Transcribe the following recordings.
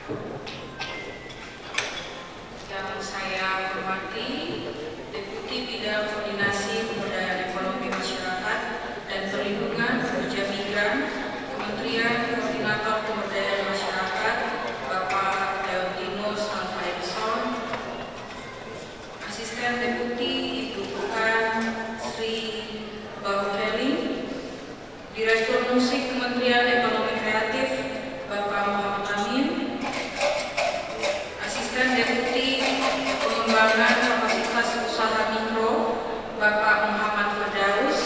Yang saya hormati Deputi Bidang Koordinasi Pemberdayaan Ekonomi Masyarakat dan Perlindungan Pekerja Migran, Kementerian Koordinator Pemberdayaan Masyarakat, Bapak Leontinus Alfaedson, Asisten Deputi Dibutuhkan Sri Baukeli, Direktur Musik Kementerian Ekonomi Kreatif, Bapak Muhammad Amin, Asisten Deputi Pengembangan Kapasitas Usaha Mikro, Bapak Muhammad Firdaus,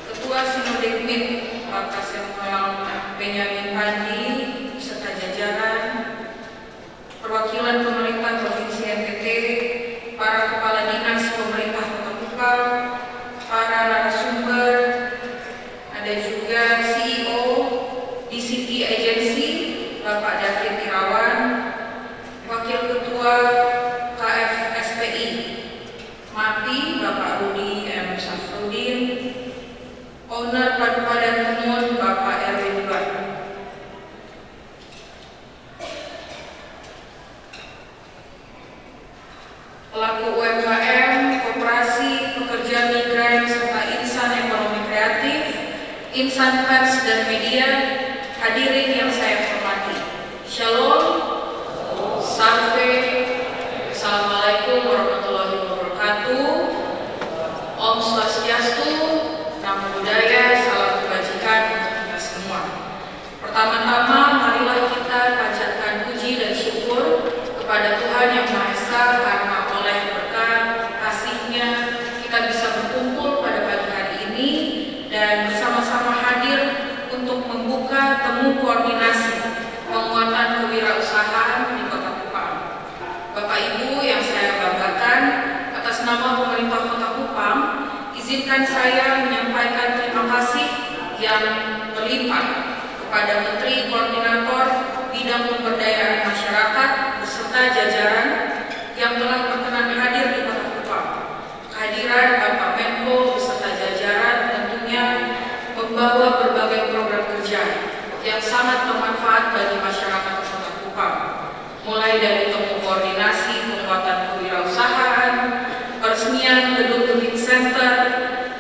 Ketua Sinodekmit, Bapak Samuel Benyamin Pandi, beserta jajaran, perwakilan pemerintah Provinsi NTT, para kepala dinas pemerintah Kota Kupang, para narasumber, ada juga CEO DCT Agency, Bapak David Irawan, Wakil Ketua KFSPI MAPI, Bapak Rudi M. Safrudin, Owner Padupadan Kemun, Bapak Erwin Duan. Pelaku UMKM, koperasi, pekerja migran, serta insan ekonomi kreatif, insan pers dan media, hadirin yang saya hormati. Shalom, Salve, Assalamualaikum warahmatullahi wabarakatuh. Om Swastiastu, Namo Buddhaya, salam kebajikan untuk kita semua. Pertama-tama, marilah kita panjatkan puji dan syukur kepada Tuhan Yang Maha Esa karena oleh berkat kasih-Nya kita bisa berkumpul pada pagi hari ini dan bersama-sama hadir untuk membuka temu koordinasi penguatan kewirausahaan di Kota Kupang. Bapak Ibu yang saya banggakan, atas nama pemerintah Kota Kupang, izinkan saya menyampaikan terima kasih yang berlimpah kepada Menteri Koordinator Bidang Pemberdayaan Masyarakat beserta jajaran yang telah berkenan hadir di Kota Kupang. Kehadiran Bapak Menko beserta jajaran tentunya membawa berbagai program kerja yang sangat bermanfaat bagi masyarakat Kota Kupang, mulai dari temu koordinasi penguatan kewirausahaan, peresmian gedung Unit Center,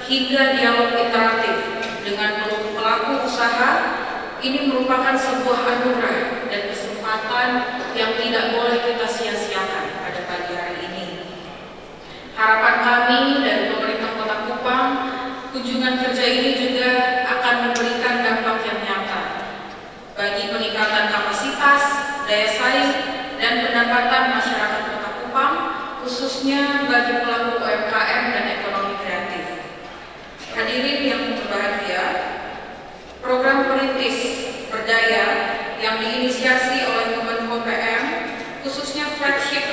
hingga dialog interaktif dengan pelaku usaha. Ini merupakan sebuah anugerah dan kesempatan yang tidak boleh kita sia-siakan pada pagi hari ini. Harapan kami dari pemerintah Kota Kupang, kunjungan kerja ini juga akan memberikan dampak yang nyata bagi peningkatan kapasitas, daya saing, dan pendapatan masyarakat Kota Kupang, khususnya bagi pelaku UMKM dan ekonomi kreatif. Hadirin yang berbahagia, program Perintis Berdaya yang diinisiasi oleh Kemenko PM, khususnya flagship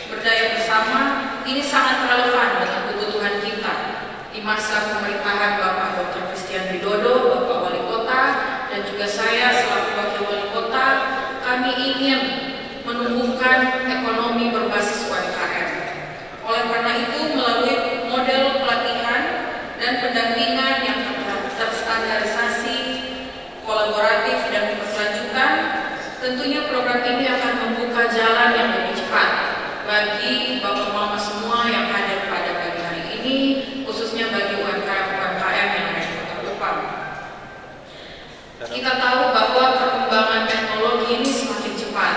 Berdaya Bersama, ini sangat relevan dengan kebutuhan kita di masa pemerintahan Bapak Dr. Christian Widodo, Bapak Wali Kota, dan juga saya selaku Wakil Wali Kota. Kami ingin menumbuhkan ekonomi berbasis UMKM. Oleh karena itu, melalui model pelatihan dan pendampingan yang terstandarisasi, kolaboratif, dan berkelanjutan, tentunya program ini akan membuka jalan yang lebih cepat bagi Bapak Mama semua yang hadir pada pagi hari ini, khususnya bagi UMKM yang ada di Kota Kupang. Kita tahu bahwa perkembangan teknologi ini semakin cepat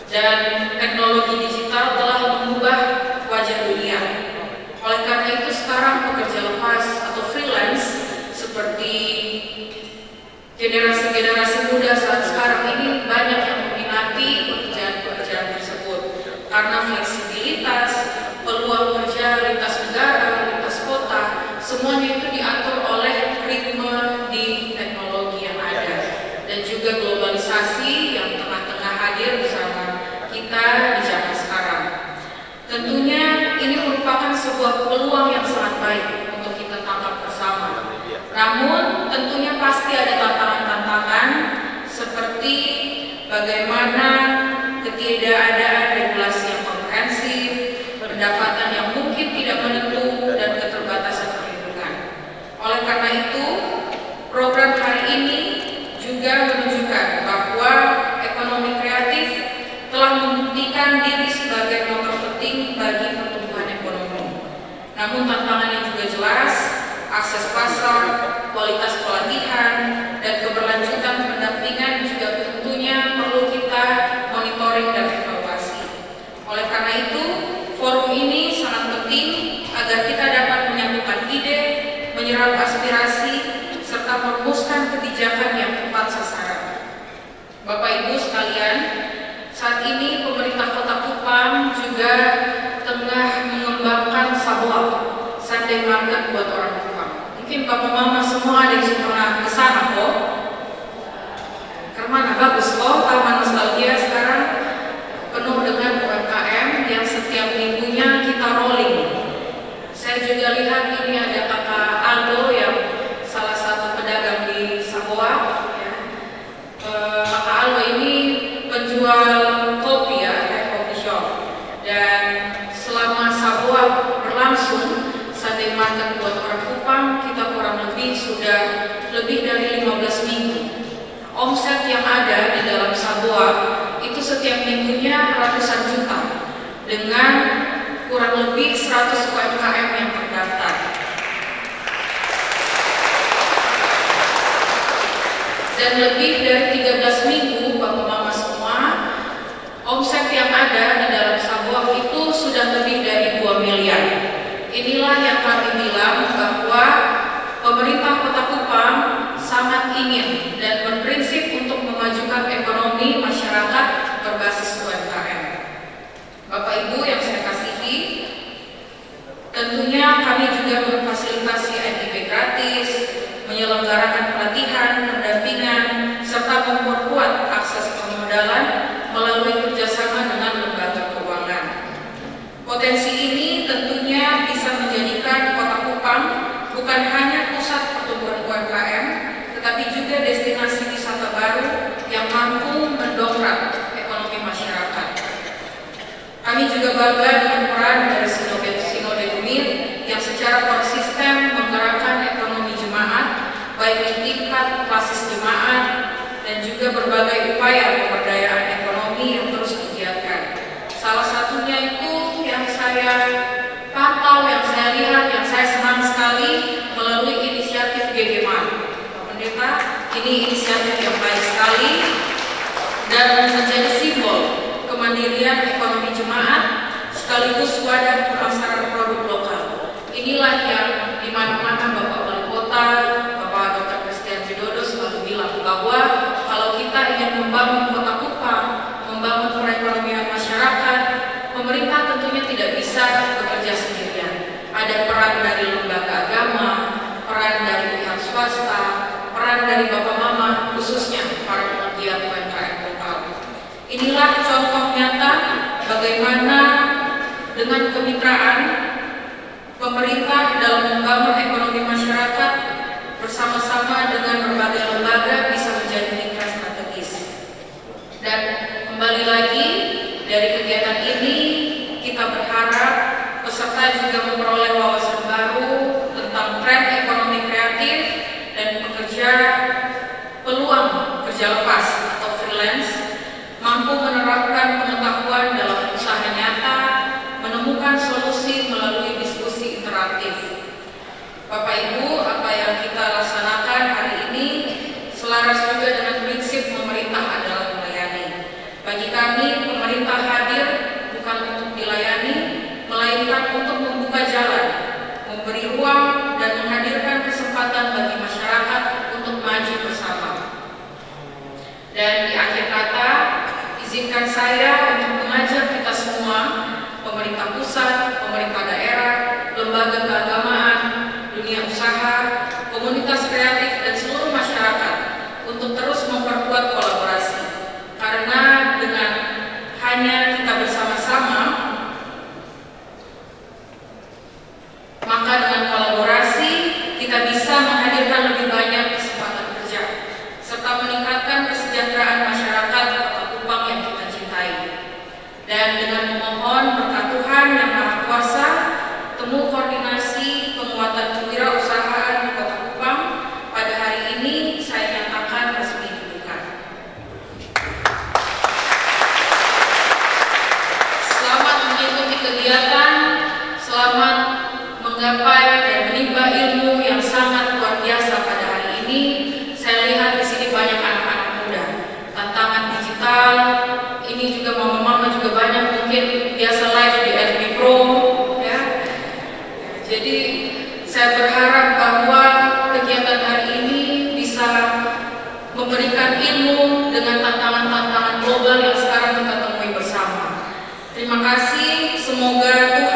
dan teknologi digital telah mengubah wajah dunia. Oleh karena itu sekarang pekerja lepas atau freelance seperti generasi muda saat sekarang ini banyak yang meminati pekerjaan-pekerjaan tersebut karena fleksibilitas, peluang kerja lintas negara, lintas kota, semuanya itu diatur oleh ritme di teknologi yang ada dan juga globalisasi yang tengah-tengah hadir bersama kita di zaman sekarang. Tentunya ini merupakan sebuah peluang yang sangat baik untuk kita tangkap bersama. Namun tentunya pasti ada tantangan-tantangan seperti bagaimana ketidakadaan regulasi yang komprehensif, pendapatan yang mungkin tidak menentu, dan keterbatasan perlindungan. Oleh karena itu, program hari ini juga menunjukkan bahwa ekonomi kreatif kebijakan yang tepat sasaran. Bapak Ibu sekalian, saat ini pemerintah Kota Kupang juga tengah mengembangkan Sabuap, Sunday Market buat orang Kupang. Mungkin Bapak Mama semua ada yang pernah ke sana kok. Kemana bagus kok, Taman Nostalgia sekarang penuh dengan UMKM yang setiap minggunya kita rolling. Saya juga lihat ini ada Kakak Aldo yang salah satu pedagang di Sabuap. Kakak Aldo ini penjual kopi ya, kayak coffee shop. Dan selama Sabuap berlangsung, Sunday Market buat orang Kupang, kita kurang lebih sudah lebih dari 15 minggu. Omset yang ada di dalam Sabuap itu setiap minggunya ratusan juta dengan kurang lebih 100 UMKM yang terdaftar. Dan lebih dari 13 minggu, Bapak Mama semua, omset yang ada di dalam Sabuap itu sudah lebih dari 2 miliar. Inilah yang kami bilang bahwa pemerintah Kota Kupang sangat ingin dan berprinsip untuk memajukan ekonomi masyarakat berbasis UMKM. Bapak Ibu yang saya kasihi, tentunya kami juga memfasilitasi NIP gratis, menyelenggarakan pelatihan, pendampingan, serta memperkuat akses permodalan melalui kerjasama dengan lembaga keuangan. Potensi ini tentunya bisa menjadikan Kota Kupang bukan hanya pusat pertumbuhan UMKM, tetapi juga destinasi wisata baru yang mampu mendongkrak ekonomi masyarakat. Kami juga bangga dengan peran dari Sinode Bumit yang secara konsisten menggerakkan ekonomi jemaat, baik di tingkat klasis jemaat dan juga berbagai upaya pemberdayaan ekonomi yang terus digiatkan. Salah satunya itu yang saya pantau, yang saya lihat, yang saya senang sekali melalui inisiatif GGMAN. Pak Pendeta, ini inisiatif yang baik sekali dan menjadi simbol kemandirian ekonomi jemaat sekaligus wadah pemasaran produk lokal. Inilah yang di mana-mana Bapak Wali Kota, Bapak Dr. Christian Widodo selalu bilang bahwa kalau kita ingin membangun Kota Kupang, membangun perekonomian masyarakat, pemerintah tentunya tidak bisa bekerja sendirian. Ada peran dari lembaga agama, peran dari pihak swasta, peran dari Bapak Mama, khususnya para pegiat UMKM lokal. Inilah contoh nyata bagaimana dengan kemitraan pemerintah dalam membangun ekonomi masyarakat bersama-sama dengan berbagai lembaga bisa menjadi mitra strategis. Dan kembali lagi dari kegiatan ini kita berharap peserta juga memperoleh wawasan baru tentang tren ekonomi kreatif dan pekerja peluang kerja lepas atau freelance, mampu menerapkan pengetahuan dalam usaha nyata, menemukan solusi melalui diskusi interaktif. Bapak Ibu, apa yang kita laksanakan hari ini selaras juga dengan prinsip pemerintah adalah melayani. Bagi kami, pemerintah hadir bukan untuk dilayani, melainkan untuk membuka jalan, memberi memberikan ilmu dengan tantangan-tantangan global yang sekarang kita temui bersama. Terima kasih, semoga Tuhan